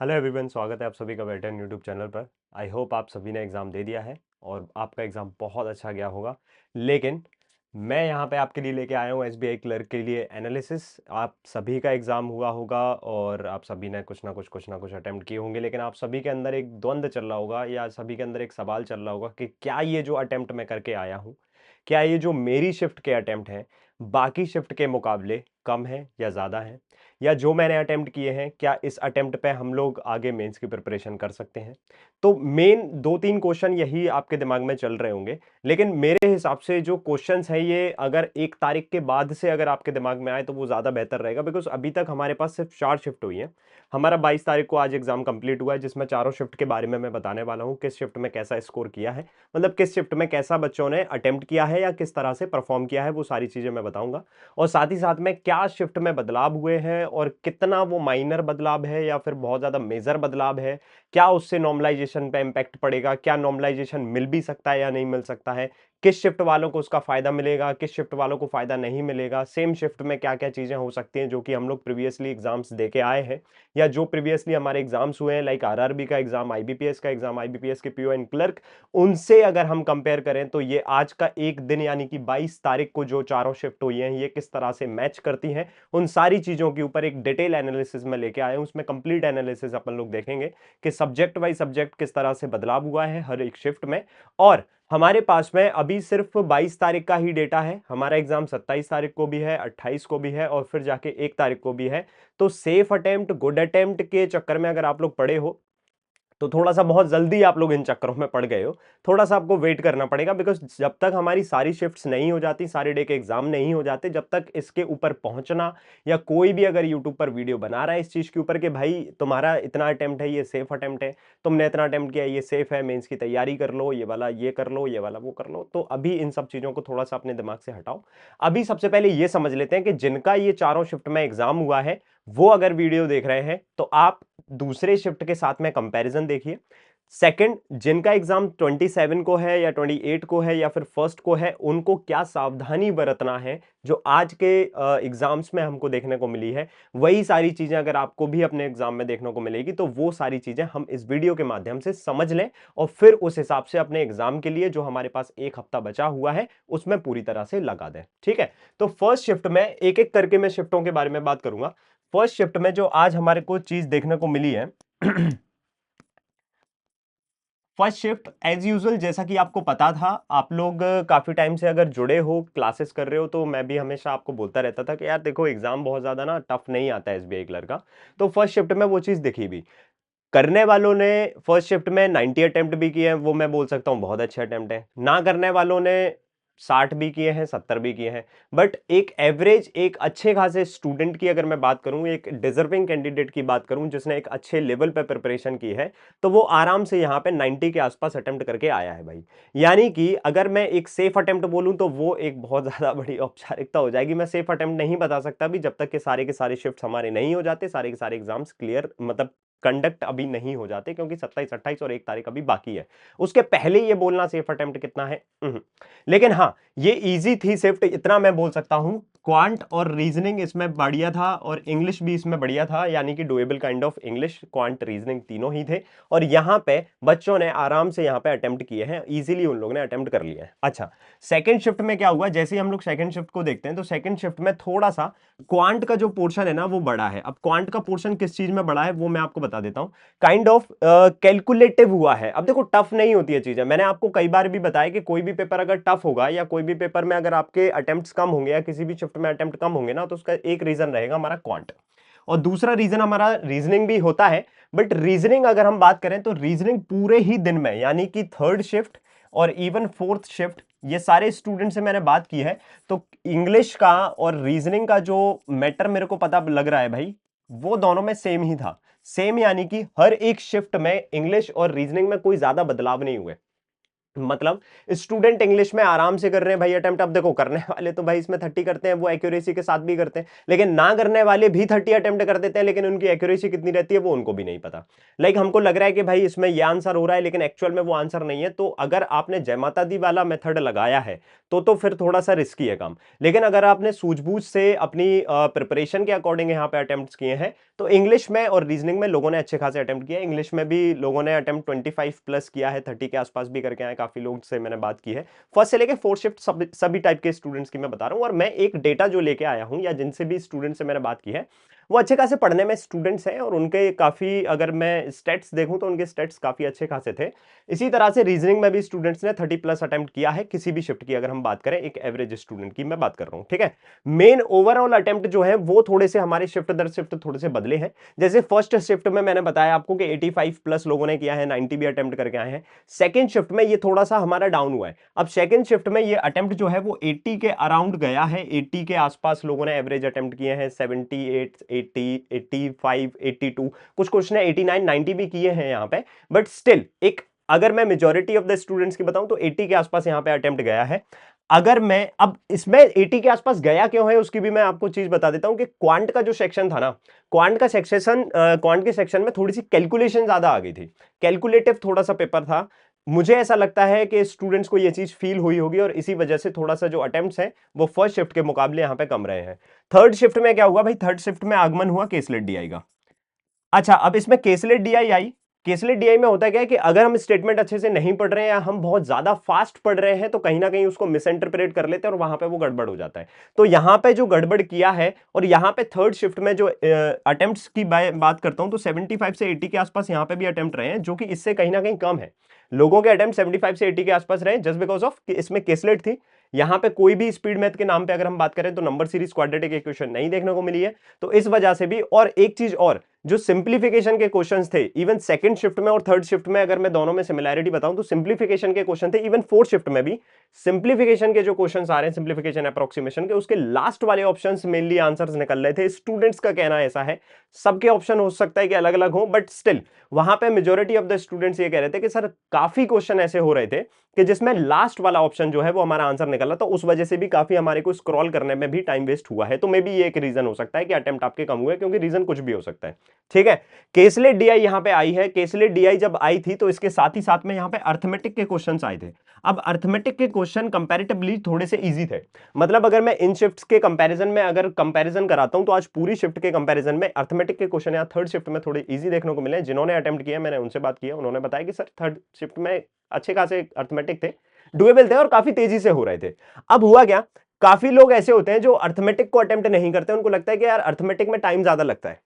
Hello everyone, स्वागत है आप सभी का वेटर्न यूट्यूब चैनल पर। आई होप आप सभी ने एग्ज़ाम दे दिया है और आपका एग्ज़ाम बहुत अच्छा गया होगा। लेकिन मैं यहाँ पे आपके लिए लेके आया हूँ एसबीआई क्लर्क के लिए एनालिसिस। आप सभी का एग्ज़ाम हुआ होगा और आप सभी ने कुछ ना कुछ अटेम्प्ट किए होंगे, लेकिन आप सभी के अंदर एक द्वंद्व चल रहा होगा या सभी के अंदर एक सवाल चल रहा होगा कि क्या ये जो अटेम्प्ट मैं करके आया हूँ, क्या ये जो मेरी शिफ्ट के अटेम्प्ट हैं बाकी शिफ्ट के मुकाबले कम है या ज़्यादा है, या जो मैंने अटेम्प्ट किए हैं क्या इस अटेम्प्ट पे हम लोग आगे मेंस की प्रिपरेशन कर सकते हैं। तो मेन दो तीन क्वेश्चन यही आपके दिमाग में चल रहे होंगे, लेकिन मेरे हिसाब से जो क्वेश्चंस हैं ये अगर 1 तारीख के बाद से अगर आपके दिमाग में आए तो वो ज़्यादा बेहतर रहेगा, बिकॉज अभी तक हमारे पास सिर्फ 4 शिफ्ट हुई हैं। हमारा 22 तारीख को आज एग्जाम कंप्लीट हुआ है, जिसमें चारों शिफ्ट के बारे में मैं बताने वाला हूँ, किस शिफ्ट में कैसा स्कोर किया है, मतलब किस शिफ्ट में कैसा बच्चों ने अटेम्प्ट किया है या किस तरह से परफॉर्म किया है, वो सारी चीज़ें मैं बताऊंगा। और साथ ही साथ में क्या शिफ्ट में बदलाव हुए हैं और कितना वो माइनर बदलाव है या फिर बहुत ज्यादा मेजर बदलाव है, क्या उससे नॉर्मलाइजेशन पे इंपैक्ट पड़ेगा, क्या नॉर्मलाइजेशन मिल भी सकता है या नहीं मिल सकता है, किस शिफ्ट वालों को उसका फायदा मिलेगा, किस शिफ्ट वालों को फायदा नहीं मिलेगा, सेम शिफ्ट में क्या क्या चीजें हो सकती हैं जो कि हम लोग प्रीवियसली एग्जाम्स दे के आए हैं या जो प्रीवियसली हमारे एग्जाम्स हुए हैं, लाइक आरआरबी का एग्जाम, आईबीपीएस का एग्जाम, आईबीपीएस के पीओ एंड क्लर्क, उनसे अगर हम कंपेयर करें तो ये आज का एक दिन यानी कि 22 तारीख को जो चारों शिफ्ट हुई हैं ये किस तरह से मैच करती हैं, उन सारी चीजों के ऊपर एक डिटेल एनालिसिस में लेके आए हूं। उसमें कंप्लीट एनालिसिस अपन लोग देखेंगे कि सब्जेक्ट वाइज सब्जेक्ट किस तरह से बदलाव हुआ है हर एक शिफ्ट में। और हमारे पास में अभी सिर्फ 22 तारीख का ही डेटा है, हमारा एग्जाम 27 तारीख को भी है, 28 को भी है और फिर जाके 1 तारीख को भी है। तो सेफ अटेम्प्ट गुड अटेम्प्ट के चक्कर में अगर आप लोग पढ़े हो तो थोड़ा सा बहुत जल्दी आप लोग इन चक्करों में पड़ गए हो, थोड़ा सा आपको वेट करना पड़ेगा, बिकॉज जब तक हमारी सारी शिफ्ट्स नहीं हो जाती, सारे डे के एग्जाम नहीं हो जाते, जब तक इसके ऊपर पहुंचना या कोई भी अगर यूट्यूब पर वीडियो बना रहा है इस चीज के ऊपर कि भाई तुम्हारा इतना अटेम्प्ट है, ये सेफ अटेम्प्ट है, तुमने इतना अटेम्प्ट किया, ये सेफ है, मेंस की तैयारी कर लो, ये वाला ये कर लो, ये वाला वो कर लो, तो अभी इन सब चीजों को थोड़ा सा अपने दिमाग से हटाओ। अभी सबसे पहले ये समझ लेते हैं कि जिनका ये चारों शिफ्ट में एग्जाम हुआ है वो अगर वीडियो देख रहे हैं तो आप दूसरे शिफ्ट के साथ में कंपैरिजन देखिए। सेकंड, जिनका एग्जाम 27 को है या 28 को है या फिर फर्स्ट को है, उनको क्या सावधानी बरतना है जो आज के एग्जाम्स में हमको देखने को मिली है, वही सारी चीजें अगर आपको भी अपने एग्जाम में देखने को मिलेगी तो वो सारी चीजें हम इस वीडियो के माध्यम से समझ लें और फिर उस हिसाब से अपने एग्जाम के लिए जो हमारे पास एक हफ्ता बचा हुआ है उसमें पूरी तरह से लगा दें। ठीक है, तो फर्स्ट शिफ्ट में एक एक करके मैं शिफ्टों के बारे में बात करूंगा। फर्स्ट शिफ्ट में जो आज हमारे को चीज देखने को मिली है फर्स्ट शिफ्ट एज यूजुअल, जैसा कि आपको पता था, आप लोग काफी टाइम से अगर जुड़े हो, क्लासेस कर रहे हो, तो मैं भी हमेशा आपको बोलता रहता था कि यार देखो एग्जाम बहुत ज्यादा ना टफ नहीं आता है एसबीआई क्लर्क का। तो फर्स्ट शिफ्ट में वो चीज दिखी भी, करने वालों ने फर्स्ट शिफ्ट में 90 अटेम्प्ट भी किए हैं, वो मैं बोल सकता हूं बहुत अच्छे अटेम्प्ट है। ना करने वालों ने 60 भी किए हैं, 70 भी किए हैं। बट एक एवरेज, एक अच्छे खासे स्टूडेंट की अगर मैं बात करूं, एक डिजर्विंग कैंडिडेट की बात करूं जिसने एक अच्छे लेवल पे प्रिपरेशन की है, तो वो आराम से यहाँ पे 90 के आसपास अटेम्प्ट करके आया है भाई। यानी कि अगर मैं एक सेफ अटेम्प्ट बोलूं तो वो एक बहुत ज्यादा बड़ी औपचारिकता हो जाएगी। मैं सेफ अटेम्प्ट नहीं बता सकता अभी, जब तक के सारे शिफ्ट हमारे नहीं हो जाते, सारे के सारे एग्जाम्स क्लियर मतलब कंडक्ट अभी नहीं हो जाते, क्योंकि 27, 28 और 1 तारीख अभी बाकी है। उसके पहले ये बोलना सेफ अटेम्प्ट कितना है, लेकिन हाँ, ये इजी थी शिफ्ट, इतना मैं बोल सकता हूं। क्वांट और रीजनिंग इसमें बढ़िया था और इंग्लिश भी इसमें बढ़िया था, यानी कि doable kind of English, quant, reasoning तीनों ही थे। और यहां पे बच्चों ने आराम से यहां पे अटेम्प्ट किए हैं, इजीली उन लोगों ने अटेम्प्ट कर लिया है। अच्छा, सेकंड शिफ्ट में क्या हुआ, जैसे ही हम लोग सेकंड शिफ्ट को देखते हैं तो सेकंड शिफ्ट में थोड़ा सा क्वांट का जो पोर्शन है ना वो बड़ा है। अब क्वांट का पोर्शन किस चीज में बड़ा है वो मैं आपको बता देता हूं। काइंड ऑफ कैलकुलेटिव हुआ है। अब देखो टफ नहीं होती है चीजें, मैंने आपको कई बार भी बताया कि कोई भी पेपर अगर टफ होगा या कोई भी पेपर में अगर आपके अटेम्प्ट्स कम होंगे या किसी भी शिफ्ट में अटेम्प्ट कम होंगे ना, तो उसका एक रीजन रहेगा हमारा क्वांट और दूसरा रीजन हमारा रीजनिंग भी होता है। बट रीजनिंग अगर हम बात करें तो रीजनिंग पूरे ही दिन में, यानी कि थर्ड शिफ्ट और इवन फोर्थ शिफ्ट, ये सारे स्टूडेंट से मैंने बात की है, तो इंग्लिश का और रीजनिंग का जो मैटर मेरे को पता लग रहा है भाई, वो दोनों में सेम ही था। सेम यानी कि हर एक शिफ्ट में इंग्लिश और रीजनिंग में कोई ज्यादा बदलाव नहीं हुए। मतलब स्टूडेंट इंग्लिश में आराम से कर रहे हैं भाई अटेम्प्ट। अब देखो करने वाले तो भाई इसमें 30 करते हैं, वो एक्यूरेसी के साथ भी करते हैं, लेकिन ना करने वाले भी 30 अटेम्प्ट कर देते हैं, लेकिन उनकी एक्यूरेसी कितनी रहती है वो उनको भी नहीं पता। हमको लग रहा है कि भाई इसमें ये आंसर हो रहा है, लेकिन एक्चुअल में वो आंसर नहीं है। तो अगर आपने जय माता दी वाला मेथड लगाया है तो फिर थोड़ा सा रिस्की है काम। लेकिन अगर आपने सूझबूझ से अपनी प्रिपरेशन के अकॉर्डिंग यहाँ पे अटेम्प्ट किए हैं, तो इंग्लिश में और रीजनिंग में लोगों ने अच्छे खासे अटेम्प्ट किया। इंग्लिश में भी लोगों ने अटेम्प्ट 25 प्लस किया है, 30 के आसपास भी करके आए काफी लोग से मैंने बात की है। फर्स्ट से लेके फोर्थ शिफ्ट सभी टाइप के स्टूडेंट्स की मैं बता रहा हूं। और मैं एक डेटा जो लेके आया हूं या जिनसे भी स्टूडेंट से मैंने बात की है, वो अच्छे खासे पढ़ने में स्टूडेंट्स हैं और उनके काफी, अगर मैं स्टेट्स देखूं तो उनके स्टेट्स काफी अच्छे खासे थे। इसी तरह से रीजनिंग में भी स्टूडेंट्स ने 30 प्लस अटेम्प्ट किया है किसी भी शिफ्ट की, अगर हम बात करें एक एवरेज स्टूडेंट की मैं बात कर रहा हूं, ठीक है। मेन ओवरऑल अटेम्प्ट जो है वो थोड़े से हमारे शिफ्ट दर शिफ्ट थोड़े से बदले हैं। जैसे फर्स्ट शिफ्ट में मैंने बताया आपको कि 85 प्लस लोगों ने किया है, 90 भी अटेम्प्ट करके आए हैं। सेकंड शिफ्ट में ये थोड़ा सा हमारा डाउन हुआ है। अब सेकंड शिफ्ट में ये अटेम्प्ट जो है वो 80 के अराउंड गया है, 80 के आसपास लोगों ने एवरेज अटेम्प्ट किए हैं, 78, 80, 85, 82, कुछ कुछ ने 89, 90 भी किए हैं यहाँ पे। बट स्टिल एक, अगर मैं मेजॉरिटी ऑफ द स्टूडेंट्स की बताऊं तो 80 के आसपास यहाँ पे अटेम्प्ट गया है। अगर मैं अब इसमें 80 के आसपास गया क्यों है उसकी भी मैं आपको चीज बता देता हूं कि क्वांट का जो सेक्शन था ना, क्वांट का सेक्शन, क्वांट के सेक्शन में थोड़ी सी कैलकुलेशन ज्यादा आ गई थी, कैलकुलेटिव थोड़ा सा पेपर था। मुझे ऐसा लगता है कि स्टूडेंट्स को यह चीज फील हुई होगी और इसी वजह से थोड़ा सा जो अटेम्प्ट्स हैं वो फर्स्ट शिफ्ट के मुकाबले यहां पे कम रहे हैं। थर्ड शिफ्ट में क्या हुआ भाई, थर्ड शिफ्ट में आगमन हुआ केसलेट डीआई का। अच्छा, अब इसमें केसलेट डीआई आई। केसलेट डीआई में होता क्या है कि अगर हम स्टेटमेंट अच्छे से नहीं पढ़ रहे हैं या हम बहुत ज्यादा फास्ट पढ़ रहे हैं तो कहीं ना कहीं उसको मिस इंटरप्रेट कर लेते हैं और वहां पे वो गड़बड़ हो जाता है। तो यहां पे जो गड़बड़ किया है, और यहां पे थर्ड शिफ्ट में जो अटेम्प्ट्स की बात करता हूं तो 75 से 80 के आसपास यहां पे भी अटेम्प्ट रहे हैं, जो कि इससे कहीं ना कहीं कम है। लोगों के अटेम्प्ट 75 से 80 के आसपास रहे जस्ट बिकॉज ऑफ इसमें केसलेट थी। यहां पे कोई भी स्पीड मैथ के नाम पे अगर हम बात करें तो नंबर सीरीज क्वाड्रेटिक इक्वेशन नहीं देखने को मिली है। तो इस वजह से भी, और एक चीज और, जो सिंप्लीफिकेशन के क्वेश्चंस थे इवन सेकंड शिफ्ट में और थर्ड शिफ्ट में, अगर मैं दोनों में सिमिलैरिटी बताऊं तो सिंप्लीफिकेशन के क्वेश्चन थे। इवन फोर्थ शिफ्ट में भी सिंप्लीफिकेशन के जो क्वेश्चंस आ रहे हैं, सिंप्लीफिकेशन अप्रोक्सीमेशन के, उसके लास्ट वाले ऑप्शंस मेनली आंसर्स निकल रहे थे। स्टूडेंट्स का कहना ऐसा है, सबके ऑप्शन हो सकता है कि अलग अलग हो, बट स्टिल वहां पे मेजॉरिटी ऑफ द स्टूडेंट्स ये कह रहे थे कि सर काफी क्वेश्चन ऐसे हो रहे थे कि जिसमें लास्ट वाला ऑप्शन जो है वो हमारा आंसर निकला, तो उस वजह से भी काफी हमारे को स्क्रॉल करने में भी टाइम वेस्ट हुआ है। तो मे बी ये एक रीजन हो सकता है कि अटेम्प्ट आपके कम हुए, क्योंकि रीजन कुछ भी हो सकता है, ठीक है। केसलेट डीआई यहां पे आई है। केसलेट डीआई जब आई थी तो इसके साथ ही साथ में यहां पे अर्थमेटिक के क्वेश्चंस आए थे। अब अर्थमेटिक के क्वेश्चन कंपैरेटिवली थोड़े से इजी थे। मतलब अगर मैं इन शिफ्ट्स के कंपैरिजन में अगर कंपैरिजन कराता हूं तो आज पूरी शिफ्ट के कंपैरिजन में अर्थमेटिक के क्वेश्चन यहां थर्ड शिफ्ट में थोड़े इजी देखने को मिले। जिन्होंने अटेम्प्ट किया, मैंने उनसे बात की, उन्होंने बताया कि सर थर्ड शिफ्ट में अच्छे खासे अर्थमेटिक थे, डुएबल थे और काफी तेजी से हो रहे थे। अब हुआ क्या, काफी लोग ऐसे होते हैं जो अर्थमेटिक को अटेम्प्ट नहीं करते, उनको लगता है कि यार अर्थमेटिक में टाइम ज्यादा लगता है।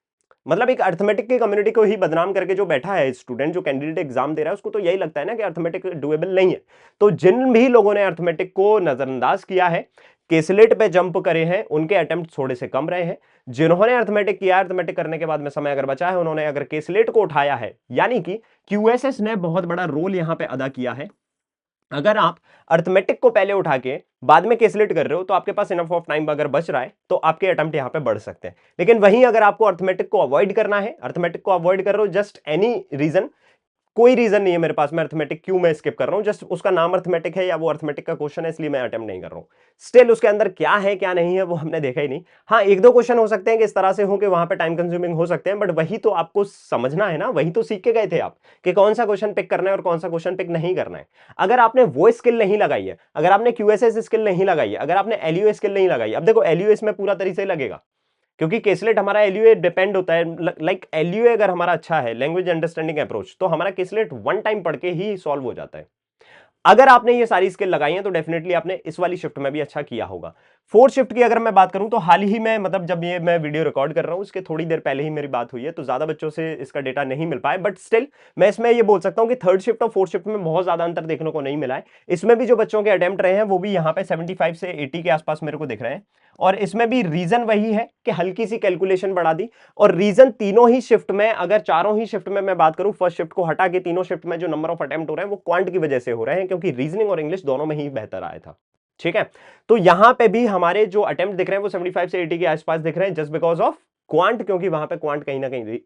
मतलब एक अर्थमेटिक की कम्युनिटी को ही बदनाम करके जो बैठा है स्टूडेंट, जो कैंडिडेट एग्जाम दे रहा है, उसको तो यही लगता है ना कि अर्थमेटिक डुएबल नहीं है। तो जिन भी लोगों ने अर्थमेटिक को नजरअंदाज किया है, केसलेट पे जंप करे हैं, उनके अटेम्प्ट थोड़े से कम रहे हैं। जिन्होंने अर्थमेटिक किया, अर्थमेटिक करने के बाद में समय अगर बचा है, उन्होंने अगर केसलेट को उठाया है, यानी कि क्यूएसएस ने बहुत बड़ा रोल यहां पे अदा किया है। अगर आप अर्थमेटिक को पहले उठा के बाद में कैलकुलेट कर रहे हो तो आपके पास इनफ ऑफ टाइम अगर बच रहा है तो आपके अटेम्प्ट यहां पे बढ़ सकते हैं। लेकिन वहीं अगर आपको अर्थमेटिक को अवॉइड करना है, अर्थमेटिक को अवॉइड कर रहे हो जस्ट एनी रीजन, कोई रीजन नहीं है मेरे पास, मैं अर्थमेटिक क्यों मैं स्किप कर रहा हूं, जस्ट उसका नाम अर्थमेटिक है या वो अर्थमेटिक का क्वेश्चन है इसलिए मैं अटेम्प्ट नहीं कर रहा हूं। स्टिल उसके अंदर क्या है क्या नहीं है वो हमने देखा ही नहीं। हाँ, एक दो क्वेश्चन हो सकते हैं कि इस तरह से हो कि वहां पे टाइम कंज्यूमिंग हो सकते हैं, बट वही तो आपको समझना है ना, वही तो सीख के गए थे आप कि कौन सा क्वेश्चन पिक करना है और कौन सा क्वेश्चन पिक नहीं करना है। अगर आपने वो स्किल नहीं लगाई है, अगर आपने क्यूएसएस स्किल नहीं लगाई है, अगर आपने एलयूए स्किल नहीं लगाई, अब देखो एलयूए इसमें पूरा तरीके से लगेगा क्योंकि केसलेट हमारा एलयूए डिपेंड होता है। लाइक एलयूए अगर हमारा अच्छा है, लैंग्वेज अंडरस्टैंडिंग अप्रोच, तो हमारा केसलेट वन टाइम पढ़ के ही सॉल्व हो जाता है। अगर आपने ये सारी स्किल लगाई है तो डेफिनेटली आपने इस वाली शिफ्ट में भी अच्छा किया होगा। फोर्थ शिफ्ट की अगर मैं बात करूं तो हाल ही में, मतलब जब ये मैं वीडियो रिकॉर्ड कर रहा हूं उसके थोड़ी देर पहले ही मेरी बात हुई है, तो ज्यादा बच्चों से इसका डेटा नहीं मिल पाया, बट स्टिल मैं इसमें ये बोल सकता हूं कि थर्ड शिफ्ट और फोर्थ शिफ्ट में बहुत ज्यादा अंतर देखने को नहीं मिला है। इसमें भी जो बच्चों के अटेम्प्ट रहे हैं वो भी यहाँ पे 75 से 80 के आसपास मेरे को दिख रहे हैं, और इसमें भी रीजन वही है कि हल्की सी कैलकुलेशन बढ़ा दी। और रीजन तीनों ही शिफ्ट में, अगर चारों ही शिफ्ट में मैं बात करूं, फर्स्ट शिफ्ट को हटा के तीनों शिफ्ट में जो नंबर ऑफ अटेम्प्ट हो रहे हैं वो क्वांट की वजह से हो रहे हैं, क्योंकि रीजनिंग और इंग्लिश दोनों में ही बेहतर आया था, ठीक है। तो यहां पे भी हमारे जो अटेम्प्ट दिख रहे हैं वो 75 से 80 के आसपास दिख रहे हैं जस्ट बिकॉज ऑफ क्वांट, क्योंकि वहां पे क्वांट कहीं ना कहीं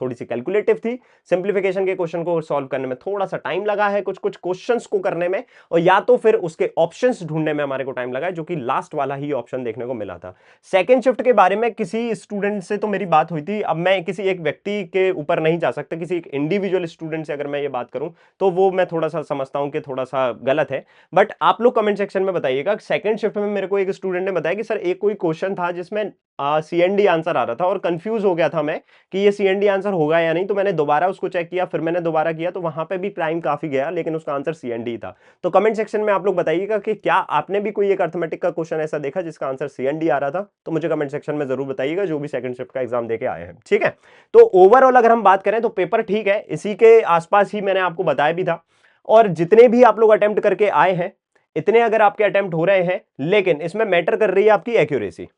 थोड़ी सी कैलकुलेटिव थी, सिंप्लीफिकेशन के क्वेश्चन को सॉल्व करने में थोड़ा सा टाइम लगा है, कुछ कुछ क्वेश्चंस को करने में, और या तो फिर उसके ऑप्शंस ढूंढने में हमारे को टाइम लगा है, जो कि लास्ट वाला ही ऑप्शन देखने को मिला था। सेकंड शिफ्ट के बारे में किसी स्टूडेंट से तो मेरी बात हुई थी, अब मैं किसी एक व्यक्ति के ऊपर नहीं जा सकता, किसी एक इंडिविजुअल स्टूडेंट से अगर मैं ये बात करूं तो वो मैं थोड़ा सा समझता हूं कि थोड़ा सा गलत है। बट आप लोग कमेंट सेक्शन में बताइएगा। सेकंड शिफ्ट में मेरे को एक स्टूडेंट ने बताया कि सर एक कोई क्वेश्चन था जिसमें सीएनडी आंसर आ रहा था और कंफ्यूज हो गया था मैं कि ये सीएनडी आंसर होगा या नहीं, तो मैंने दोबारा उसको चेक किया, फिर मैंने दोबारा किया, तो वहां पे भी टाइम काफी गया, लेकिन उसका आंसर सीएनडी था। तो कमेंट सेक्शन में आप लोग बताइएगा कि क्या आपने भी कोई एक अर्थमेटिक का क्वेश्चन ऐसा देखा जिसका आंसर सीएनडी आ रहा था, तो मुझे कमेंट सेक्शन में जरूर बताइएगा, जो भी सेकंड शिफ्ट का एग्जाम देके आए हैं। ठीक है, तो ओवरऑल अगर हम बात करें तो पेपर ठीक है, इसी के आसपास ही मैंने आपको बताया भी था। और जितने भी आप लोग अटेम्प्ट करके आए हैं, इतने अगर आपके अटेम्प्ट हो रहे हैं, लेकिन इसमें मैटर कर रही है आपकी एक्यूरेसी।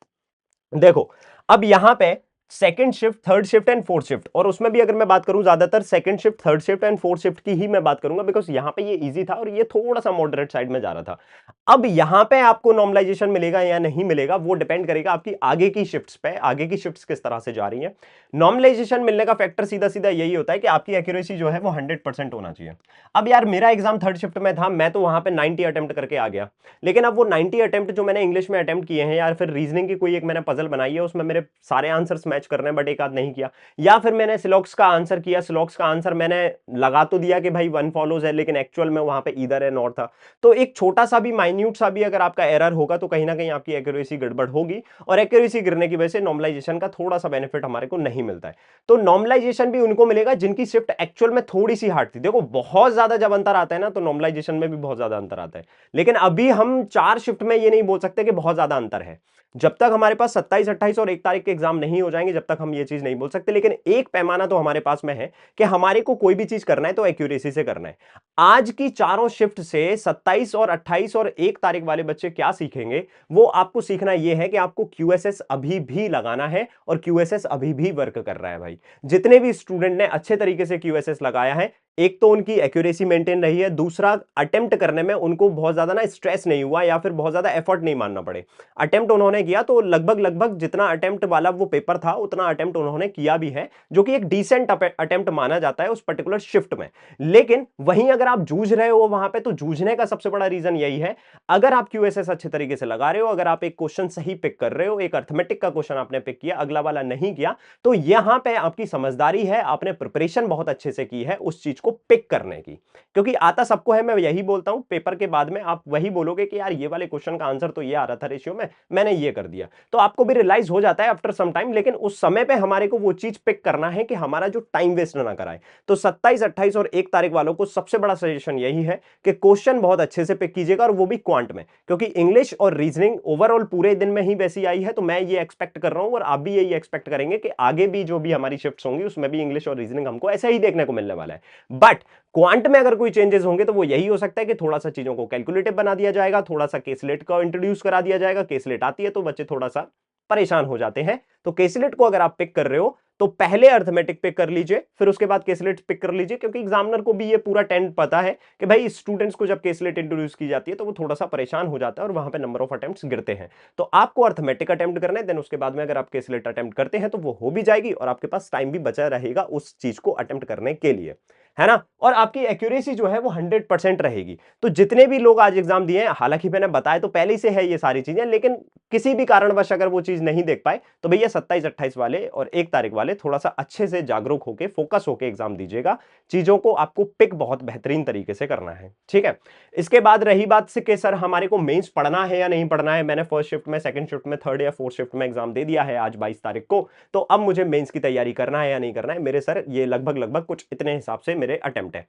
देखो, अब यहां पे second shift, third shift and fourth shift, और उसमें भी अगर मैं बात करूं ज्यादातर second shift, third shift and fourth shift की ही मैं बात करूंगा, बिकॉज यहां पे ये इजी था और ये थोड़ा सा मॉडरेट साइड में जा रहा था। अब यहां पे आपको नॉर्मलाइजेशन मिलेगा या नहीं मिलेगा वो डिपेंड करेगा आपकी आगे की शिफ्ट्स पे, आगे की शिफ्ट्स किस तरह से जा रही है। नॉर्मलाइजेशन मिलने का फैक्टर सीधा सीधा यही होता है कि आपकी एक्यूरेसी जो है वो 100% होना चाहिए। अब यार मेरा एग्जाम थर्ड शिफ्ट में था, मैं तो वहां पे 90 अटेम्प्ट करके आ गया, लेकिन अब वो 90 अटेम्प्ट जो मैंने इंग्लिश में अटेम्प्ट किए हैं, या फिर रीजनिंग की कोई एक मैंने पजल बनाई है, उसमें मेरे सारे आंसर्स मैच कर रहे हैं बट एक आध नहीं किया, या फिर मैंने सिलॉक्स का आंसर किया, सिलॉक्स का आंसर मैंने लगा तो दिया कि भाई वन फॉलोज है, लेकिन एक्चुअल में वहां पे ईदर है नॉट था, तो एक छोटा सा भी माइन्यूट सा भी अगर आपका एरर होगा तो कहीं ना कहीं आपकी एक्यूरेसी गड़बड़ होगी, और एक्यूरेसी गिरने की वजह से नॉर्मलाइजेशन का थोड़ा सा बेनिफिट हमारे को नहीं मिलता है। तो नॉर्मलाइजेशन भी उनको मिलेगा जिनकी शिफ्ट एक्चुअल में थोड़ी सी हार्ड थी। देखो बहुत ज्यादा जब अंतर आता है ना तो नॉर्मलाइजेशन में भी बहुत ज्यादा अंतर आता है, लेकिन अभी हम 4 शिफ्ट में ये नहीं बोल सकते कि बहुत ज्यादा अंतर है। जब तक हमारे पास 27, 28 और 1 तारीख के एग्जाम नहीं हो जाएंगे, जब तक हम ये चीज नहीं बोल सकते, लेकिन एक पैमाना तो हमारे पास में है कि हमारे को कोई भी चीज करना है तो एक्यूरेसी से करना है। आज की चारों शिफ्ट से 27 और 28 और 1 तारीख वाले बच्चे क्या सीखेंगे, वो आपको सीखना यह है कि आपको क्यूएसएस अभी भी लगाना है, और क्यूएसएस अभी भी वर्क कर रहा है भाई। जितने भी स्टूडेंट ने अच्छे तरीके से क्यूएसएस लगाया है, एक तो उनकी एक्यूरेसी मेंटेन रही है, दूसरा अटेम्प्ट करने में उनको बहुत ज्यादा ना स्ट्रेस नहीं हुआ, या फिर बहुत ज्यादा एफर्ट नहीं मानना पड़े। अटेम्प्ट उन्होंने किया तो लगभग लगभग जितना अटेम्प्ट वाला वो पेपर था उतना अटेम्प्ट उन्होंने किया भी है, जो कि एक डिसेंट अटेम्प्ट माना जाता है उस पर्टिकुलर शिफ्ट में। लेकिन वहीं अगर आप जूझ रहे हो वहां पे, तो जूझने का सबसे बड़ा रीजन यही है, अगर आप क्यूएसएस अच्छे तरीके से लगा रहे हो, अगर आप एक क्वेश्चन सही पिक कर रहे हो, एक अर्थमेटिक का क्वेश्चन आपने पिक किया, अगला वाला नहीं किया, तो यहां पे आपकी समझदारी है, आपने प्रिपरेशन बहुत अच्छे से की है उस चीज को पिक करने की। क्योंकि आता सबको है, मैं यही बोलता हूं, पेपर के बाद में आप वही बोलोगे कि यार ये वाले क्वेश्चन का आंसर तो ये आ रहा था रेशियो में, मैंने ये कर दिया, तो आपको भी रियलाइज हो जाता है आफ्टर सम टाइम, लेकिन उस समय पे हमारे को वो चीज पिक करना है कि हमारा जो टाइम वेस्ट ना कराए। तो 27, 28 और 1 तारीख वालों को सबसे बड़ा सजेशन यही है कि क्वेश्चन बहुत अच्छे से पिक कीजिएगा, और वो भी क्वांट में, क्योंकि इंग्लिश और रीजनिंग ओवरऑल पूरे दिन में ही वैसी आई है, तो मैं ये एक्सपेक्ट कर रहा हूं और आप भी यही एक्सपेक्ट करेंगे कि आगे भी जो भी हमारी शिफ्ट्स होंगी उसमें भी इंग्लिश और रीजनिंग हमको ऐसा ही देखने को मिलने वाला है। बट क्वांट में अगर कोई चेंजेस होंगे तो वो यही हो सकता है कि थोड़ा सा चीजों को कैलकुलेटिव बना दिया जाएगा, थोड़ा सा केसलेट को इंट्रोड्यूस करा दिया जाएगा। केसलेट आती है तो बच्चे थोड़ा सा परेशान हो जाते हैं, तो केसलेट को अगर आप पिक कर रहे हो तो पहले अर्थमेटिक पिक कर लीजिए, फिर उसके बाद केसलेट पिक कर लीजिए, क्योंकि एग्जामिनर को भी ये पूरा टेंड पता है कि भाई स्टूडेंट्स को जब केसलेट इंट्रोड्यूस की जाती है तो वो थोड़ा सा परेशान हो जाता है और वहां पे नंबर ऑफ अटेम्प्ट्स गिरते हैं। तो आपको अर्थमेटिक अटेम्प्ट करना है, देन उसके बाद में अगर आप केसलेट अटेम्प्ट करते हैं तो वो हो भी जाएगी, और आपके पास टाइम भी बचा रहेगा उस चीज को अटेम्प्ट करने के लिए, है ना। और आपकी एक्यूरेसी जो है वो 100% रहेगी। तो जितने भी लोग आज एग्जाम दिए हैं, हालांकि मैंने बताया तो पहले ही से है ये सारी चीजें, लेकिन किसी भी कारणवश अगर वो चीज नहीं देख पाए तो भैया 27, 28 वाले और 1 तारीख वाले थोड़ा सा अच्छे से जागरूक होकर फोकस होकर एग्जाम दीजिएगा। चीजों को आपको पिक बहुत बेहतरीन तरीके से करना है, ठीक है। इसके बाद रही बात से कि सर हमारे को मेंस पढ़ना है या नहीं पढ़ना है, मैंने फर्स्ट शिफ्ट में, सेकंड शिफ्ट में, थर्ड या फोर्थ शिफ्ट में एग्जाम दे दिया है आज 22 तारीख को, तो अब मुझे मेंस की तैयारी करना है या नहीं करना है। मेरे सर ये लगभग लगभग कुछ इतने हिसाब से मेरे अटेम्प्ट है।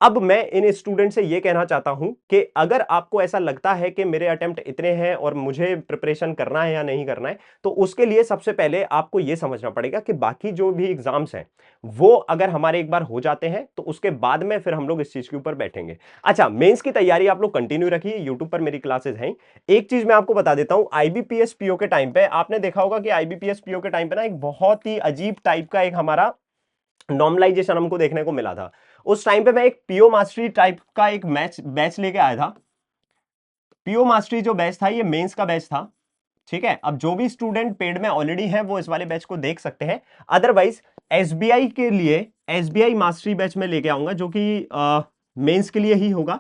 अब मैं इन स्टूडेंट से यह कहना चाहता हूं कि अगर आपको ऐसा लगता है कि मेरे अटेम्प्ट इतने हैं और मुझे प्रिपरेशन करना है या नहीं करना है, तो उसके लिए सबसे पहले आपको यह समझना पड़ेगा कि बाकी जो भी एग्जाम्स हैं वो अगर हमारे एक बार हो जाते हैं तो उसके बाद में फिर हम लोग इस चीज के ऊपर बैठेंगे। अच्छा, मेंस की तैयारी आप लोग कंटिन्यू रखिए, यूट्यूब पर मेरी क्लासेस हैं। एक चीज मैं आपको बता देता हूं, आईबीपीएस पीओ के टाइम पे आपने देखा होगा कि आईबीपीएस पीओ के टाइम पे ना एक बहुत ही अजीब टाइप का एक हमारा नॉर्मलाइजेशन हमको देखने को मिला था। उस टाइम पे मैं एक पीओ मास्टरी टाइप का एक बैच लेके आया था। पीओ मास्टरी जो बैच था ये मेंस का बैच था, ठीक है, अब जो भी स्टूडेंट पेड में ऑलरेडी हैं वो इस वाले बैच को देख सकते हैं। अदरवाइज एसबीआई के लिए एसबीआई मास्टरी बैच में लेके आऊंगा जो कि मेंस के लिए ही होगा।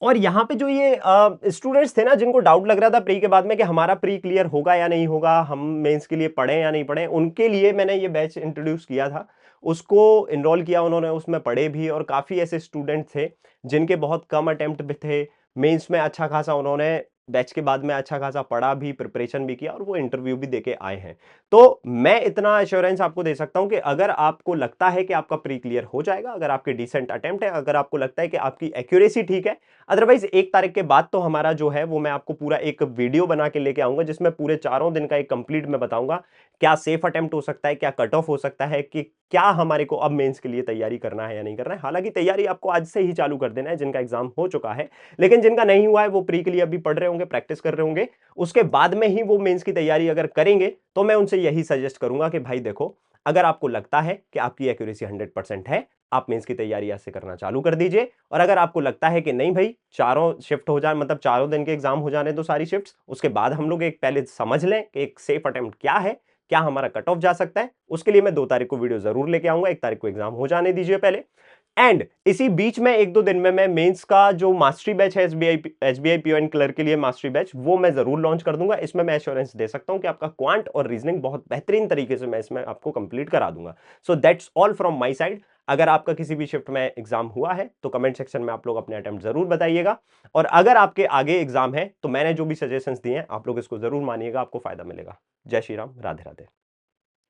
और यहां पे जो ये स्टूडेंट्स थे ना जिनको डाउट लग रहा था प्री के बाद में कि हमारा प्री क्लियर होगा या नहीं होगा, हम मेंस के लिए पढ़े या नहीं पढ़े, उनके लिए मैंने ये बैच इंट्रोड्यूस किया था, उसको इनरोल किया उन्होंने, उसमें पढ़े भी, और काफी ऐसे स्टूडेंट थे जिनके बहुत कम अटेम्प्ट भी थे मेंस में, अच्छा खासा उन्होंने बैच के बाद में अच्छा खासा पढ़ा भी, प्रिपरेशन भी किया, और वो इंटरव्यू भी देके आए हैं। तो मैं इतना एश्योरेंस आपको दे सकता हूं कि अगर आपको लगता है कि आपका प्री क्लियर हो जाएगा, अगर आपके डिसेंट अटेम्प्ट है, अगर आपको लगता है कि आपकी एक्यूरेसी ठीक है, अदरवाइज 1 तारीख के बाद तो हमारा जो है वो मैं आपको पूरा एक वीडियो बना के लेके आऊंगा जिसमें पूरे 4 दिन का एक कंप्लीट मैं बताऊंगा क्या सेफ अटेम्प्ट हो सकता है, क्या कट ऑफ हो सकता है, कि क्या हमारे को अब मेंस के लिए तैयारी करना है या नहीं करना है। हालांकि तैयारी आपको आज से ही चालू कर देना है जिनका एग्जाम हो चुका है, लेकिन जिनका नहीं हुआ है वो प्री के लिए अभी पढ़ रहे होंगे, प्रैक्टिस कर रहे होंगे, उसके बाद में ही वो मेंस की तैयारी अगर करेंगे तो मैं उनसे यही सजेस्ट करूंगा कि भाई देखो, अगर आपको लगता है कि आपकी एक्यूरेसी 100% है, आप मेंस की तैयारी आज से करना चालू कर दीजिए। और अगर आपको लगता है कि नहीं भाई, चारों शिफ्ट हो जाए, मतलब 4 दिन के एग्जाम हो जाने तो सारी शिफ्ट्स, उसके बाद हम लोग एक पहले समझ लें कि एक सेफ अटेम्प्ट क्या है, क्या हमारा कट ऑफ जा सकता है, उसके लिए मैं 2 तारीख को वीडियो जरूर लेके आऊंगा। 1 तारीख को एग्जाम हो जाने दीजिए पहले, एंड इसी बीच में 1-2 दिन में मैं मेंस का जो मास्टरी बैच है, एसबीआई पीओएन क्लर्क के लिए मास्टरी बैच, वो मैं जरूर लॉन्च कर दूंगा। इसमें मैं एश्योरेंस दे सकता हूं कि आपका क्वांट और रीजनिंग बहुत बेहतरीन तरीके से मैं इसमें आपको कंप्लीट करा दूंगा। So that's all from my side. अगर आपका किसी भी शिफ्ट में एग्जाम हुआ है तो कमेंट सेक्शन में आप लोग अपने अटेम्प्ट जरूर बताइएगा, और अगर आपके आगे एग्जाम है तो मैंने जो भी सजेशंस दिए हैं आप लोग इसको जरूर मानिएगा, आपको फायदा मिलेगा। जय श्री राम, राधे राधे।